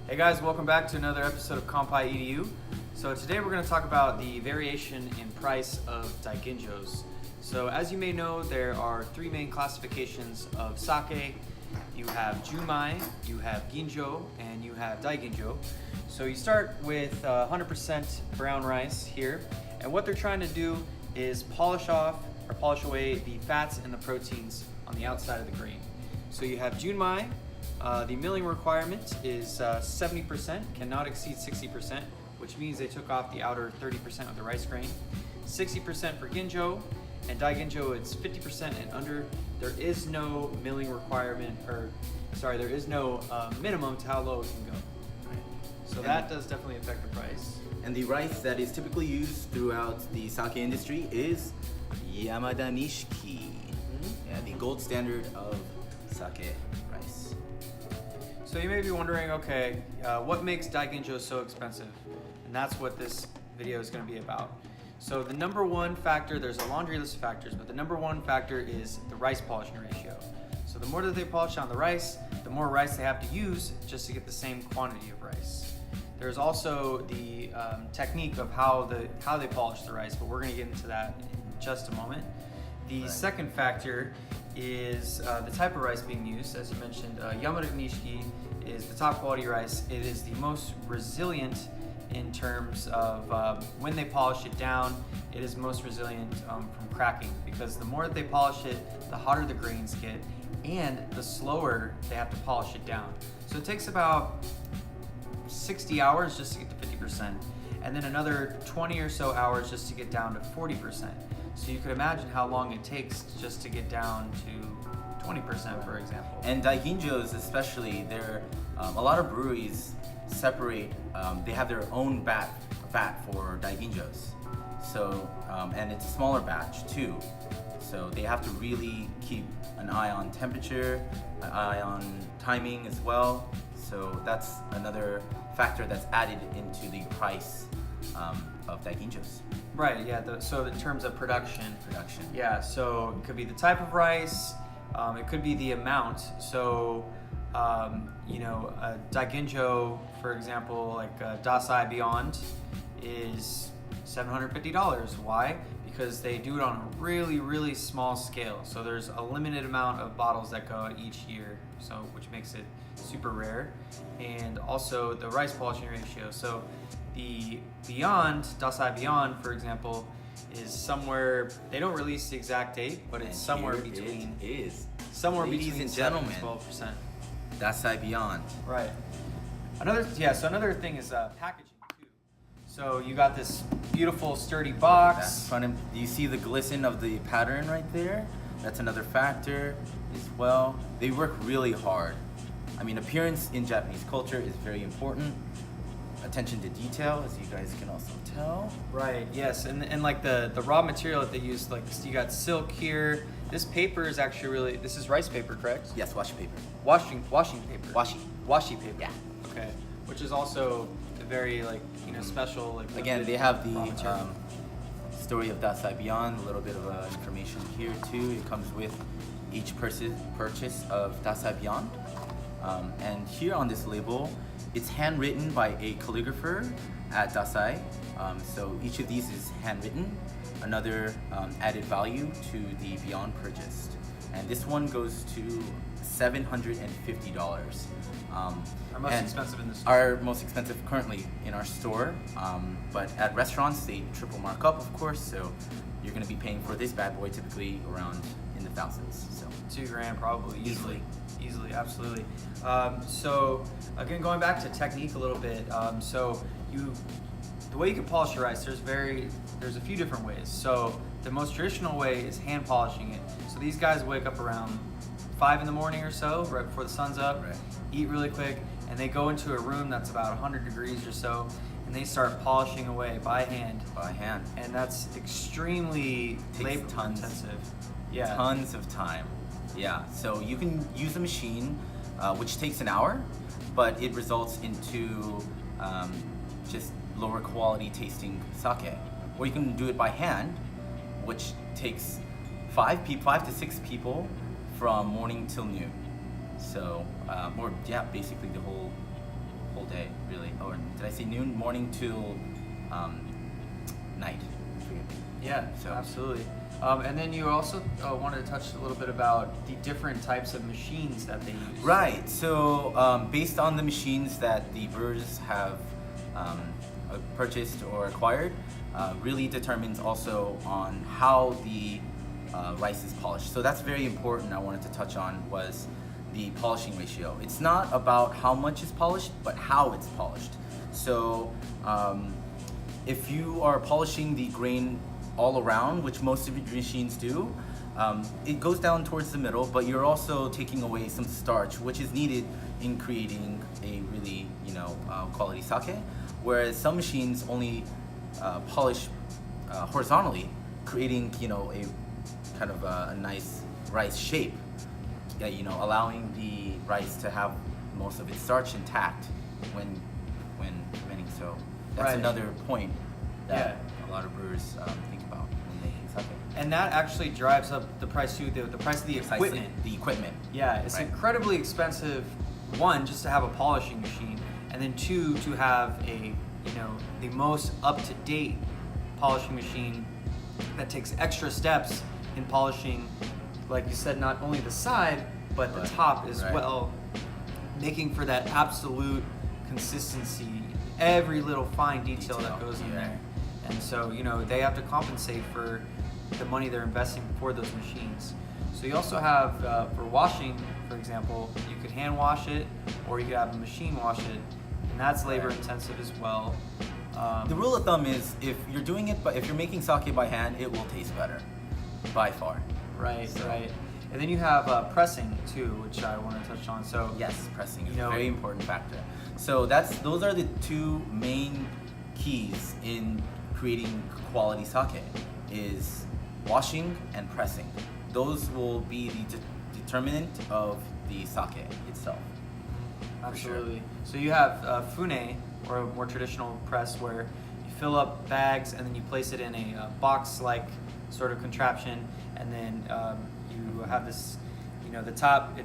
Hey guys, welcome back to another episode of Kampai EDU. So today we're going to talk about the variation in price of daiginjos. So as you may know, there are three main classifications of sake. You have junmai, you have ginjo, and you have daiginjo. So you start with 100% brown rice here, and what they're trying to do is polish away the fats and the proteins on the outside of the grain. So you have junmai. The milling requirement is 70%, cannot exceed 60%, which means they took off the outer 30% of the rice grain. 60% for ginjo, and daiginjo it's 50% and under. There is no milling requirement, there is no minimum to how low it can go. Right? So that does definitely affect the price. And the rice that is typically used throughout the sake industry is Yamada Nishiki, the gold standard of sake rice. So you may be wondering, okay, what makes daiginjo so expensive? And that's what this video is going to be about. So the number one factor, there's a laundry list of factors, but the number one factor is the rice polishing ratio. So the more that they polish on the rice, the more rice they have to use just to get the same quantity of rice. There's also the technique of how they polish the rice, but we're going to get into that in just a moment. The second factor is the type of rice being used. As you mentioned, Yamada Nishiki is the top quality rice. It is the most resilient in terms of when they polish it down, it is most resilient from cracking, because the more that they polish it, the hotter the grains get and the slower they have to polish it down. So it takes about 60 hours just to get to 50%, and then another 20 or so hours just to get down to 40%. So you could imagine how long it takes just to get down to 20%, for example. And daiginjos especially, a lot of breweries separate, they have their own vat for daiginjos. So, and it's a smaller batch too. So they have to really keep an eye on temperature, an eye on timing as well. So that's another factor that's added into the price of daiginjos. Right, yeah, so in terms of production. Yeah, so it could be the type of rice, it could be the amount. So, a daiginjo, for example, like Dassai Beyond is $750. Why? Because they do it on a really, really small scale. So there's a limited amount of bottles that go out each year, so which makes it super rare. And also the rice polishing ratio. So the Beyond, Dassai Beyond, for example, is somewhere, they don't release the exact date, but it's somewhere between. It is. Somewhere Ladies between and 7 gentlemen, and 12%. Dassai Beyond. Right. Another thing is packaging too. So you got this beautiful sturdy box. Do you see the glisten of the pattern right there? That's another factor as well. They work really hard. I mean, appearance in Japanese culture is very important. Attention to detail, as you guys can also tell. Right, yes, and like the raw material that they use, like you got silk here. This paper is actually this is rice paper, correct? Yes, washi paper. Washing paper. Washi paper. Yeah. Okay. Which is also a very special Again, they have the story of Dassai Beyond, a little bit of information here too. It comes with each purchase of Dassai Beyond. And here on this label, it's handwritten by a calligrapher at Dassai. So each of these is handwritten. Another added value to the Beyond purchased. And this one goes to $750. Our most expensive in the store. Our most expensive currently in our store. But at restaurants, they triple mark up, of course. So you're going to be paying for this bad boy typically around in the thousands. So $2,000 probably easily, absolutely. So again, going back to technique a little bit. The way you can polish your rice, there's a few different ways. So the most traditional way is hand polishing it. So these guys wake up around 5 in the morning or so, right before the sun's up, eat really quick, and they go into a room that's about 100 degrees or so, and they start polishing away by hand. And that's extremely labor intensive. Yeah. Tons of time. Yeah. So you can use a machine, which takes an hour, but it results into just lower quality tasting sake. Or you can do it by hand, which takes 5 to 6 people from morning till noon. So, basically the whole whole day, really. Or did I say noon, morning till night? Yeah, So- absolutely. And then you also wanted to touch a little bit about the different types of machines that they use. Right. So based on the machines that the brewers have purchased or acquired, really determines also on how the rice is polished. So that's very important. I wanted to touch on was the polishing ratio. It's not about how much is polished, but how it's polished. So if you are polishing the grain all around, which most of your machines do, it goes down towards the middle, but you're also taking away some starch, which is needed in creating a really, quality sake. Whereas some machines only polish horizontally, creating, a kind of a nice rice shape, allowing the rice to have most of its starch intact when fermenting. So that's Right. another point that a lot of brewers think about when making sake. And that actually drives up the price too, the price of the Precisely, equipment. the equipment. Yeah, it's Right. incredibly expensive, one, just to have a polishing machine, and then two, to have the most up-to-date polishing machine that takes extra steps in polishing, like you said, not only the side, but the Right. top as Right. well, making for that absolute consistency, every little fine detail that goes in there. And so, they have to compensate for the money they're investing for those machines. So you also have, for washing, for example, you could hand wash it, or you could have a machine wash it, and that's labor intensive as well. The rule of thumb is if you're doing it, but if you're making sake by hand, it will taste better, by far. Right, So- right. And then you have pressing too, which I want to touch on. So Yes, pressing is You know- a very important factor. So those are the two main keys in creating quality sake is washing and pressing. Those will be the determinant of the sake itself. For sure. absolutely. So you have fune, or a more traditional press, where you fill up bags and then you place it in a box-like sort of contraption, and then you have this, the top. You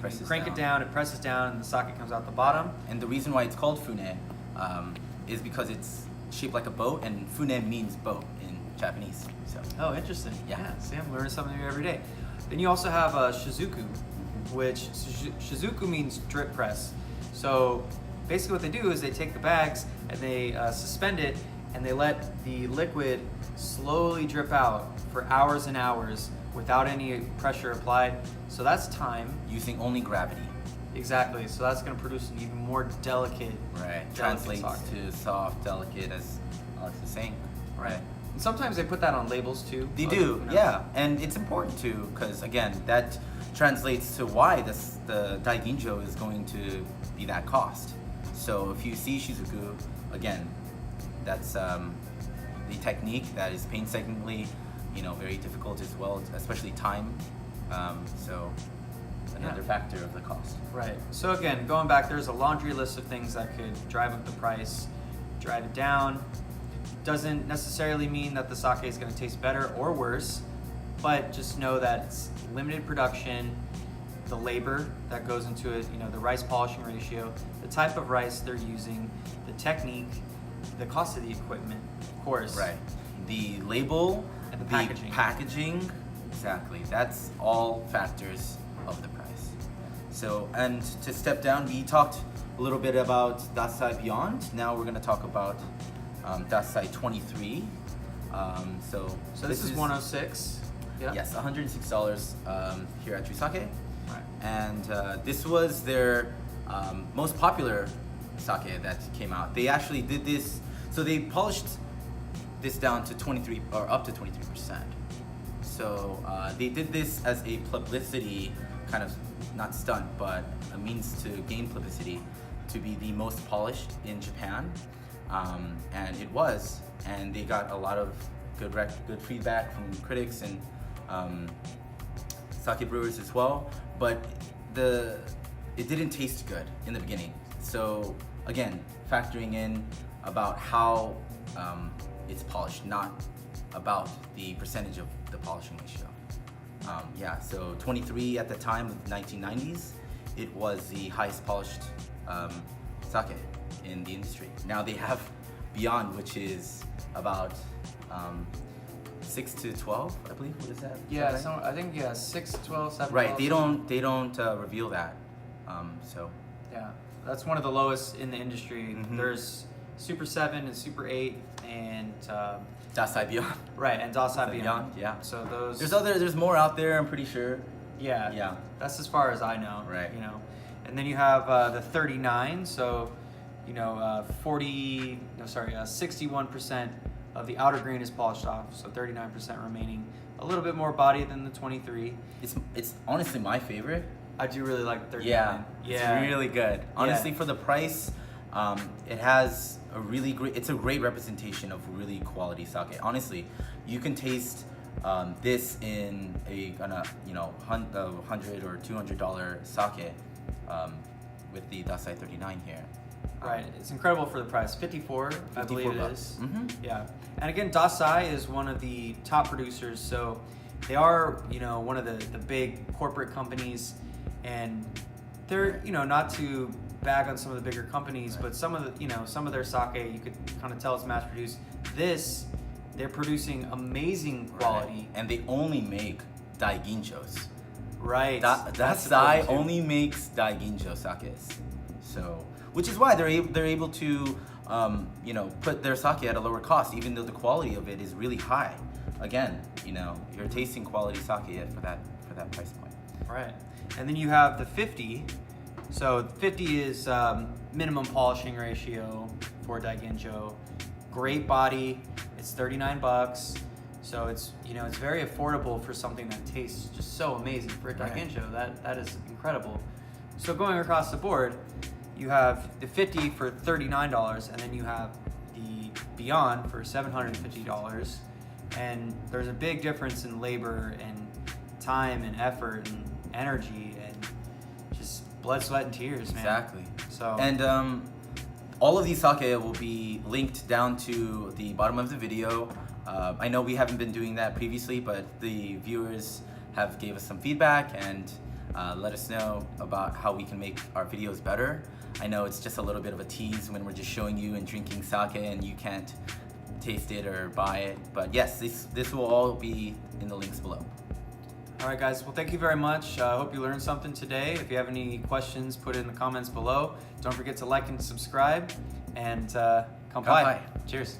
Presses crank down. it down, it presses down, and the sake comes out the bottom. And the reason why it's called fune is because it's shaped like a boat, and fune means boat in Japanese. So Oh, interesting. Yeah. See, I'm learning something new every day. Then you also have shizuku, which shizuku means drip press. So basically what they do is they take the bags and they suspend it, and they let the liquid slowly drip out for hours and hours without any pressure applied. So that's time. using only gravity. Exactly. So that's going to produce an even more delicate. Right. delicate Translates sake. to soft, delicate, as Alex is saying. Right. And sometimes they put that on labels too. They Other- do, yeah, and it's important too, because again, that translates to why the daiginjo is going to be that cost. So if you see shizuku, again, that's the technique that is painstakingly, very difficult as well, especially time. So another Yeah. factor of the cost. Right. So again, going back, there's a laundry list of things that could drive up the price, drive it down. Doesn't necessarily mean that the sake is going to taste better or worse, but just know that it's limited production, the labor that goes into it, the rice polishing ratio, the type of rice they're using, the technique, the cost of the equipment, of course. Right. The label And the packaging. packaging, exactly. That's all factors of the price. So, and to step down, we talked a little bit about Dassai Beyond. Now we're going to talk about Dassai 23. So So this is 106. Yeah. Yes, $106 here at Trisake. Right. And this was their most popular sake that came out. They actually did this, so they polished this down to 23 or up to 23%. So they did this as a publicity kind of, not stunt, but a means to gain publicity to be the most polished in Japan. And it was, and they got a lot of good feedback from critics and sake brewers as well. But it didn't taste good in the beginning. So again, factoring in about how it's polished, not about the percentage of the polishing ratio. So 23 at the time of the 1990s, it was the highest polished sake in the industry. Now they have Beyond, which is about 6 to 12, I believe. What is that? Yeah, Is that right? I think 6, 12, 7. Right. 12. They don't reveal that. So Yeah, that's one of the lowest in the industry. Mhm. There's Super 7 and Super 8 and Dassai Beyond. right, and Dassai Beyond, Beyond. yeah. So those. There's more out there. I'm pretty sure. Yeah. Yeah. That's as far as I know. Right. You know, and then you have the 39. So, 61% of the outer grain is polished off. So 39% remaining. A little bit more body than the 23. It's honestly my favorite. I do really like the 39. Yeah, Yeah. it's really good. Honestly, Yeah. for the price, it has a really great. It's a great representation of really quality sake. Honestly, you can taste this in $100 or $200 sake with the Dassai 39 here. Right, it's incredible for the price. 54, I believe it is. Mm-hmm. Yeah, and again, Dassai is one of the top producers, so they are, one of the big corporate companies, and they're, not to bag on some of the bigger companies, Right. but some of the, some of their sake you could kind of tell it's mass produced. This, they're producing amazing quality. Right. And they only make daiginjos. Right. Dassai important too. only makes daiginjo sakes, so which is why they're able to put their sake at a lower cost, even though the quality of it is really high. Again, you're tasting quality sake for that price point. Right, and then you have the 50. So 50 is minimum polishing ratio for Daiginjo. Great body. It's $39. So it's it's very affordable for something that tastes just so amazing for a Daiginjo. That is incredible. So going across the board, you have the 50 for $39, and then you have the Beyond for $750. And there's a big difference in labor and time and effort and energy and just blood, sweat, and tears, man. Exactly. So and all of these sake will be linked down to the bottom of the video. I know we haven't been doing that previously, but the viewers have gave us some feedback and let us know about how we can make our videos better. I know it's just a little bit of a tease when we're just showing you and drinking sake and you can't taste it or buy it. But yes, this will all be in the links below. all right, guys. Well, thank you very much. I hope you learned something today. If you have any questions, put it in the comments below. Don't forget to like and subscribe, and come by. Bye. Cheers.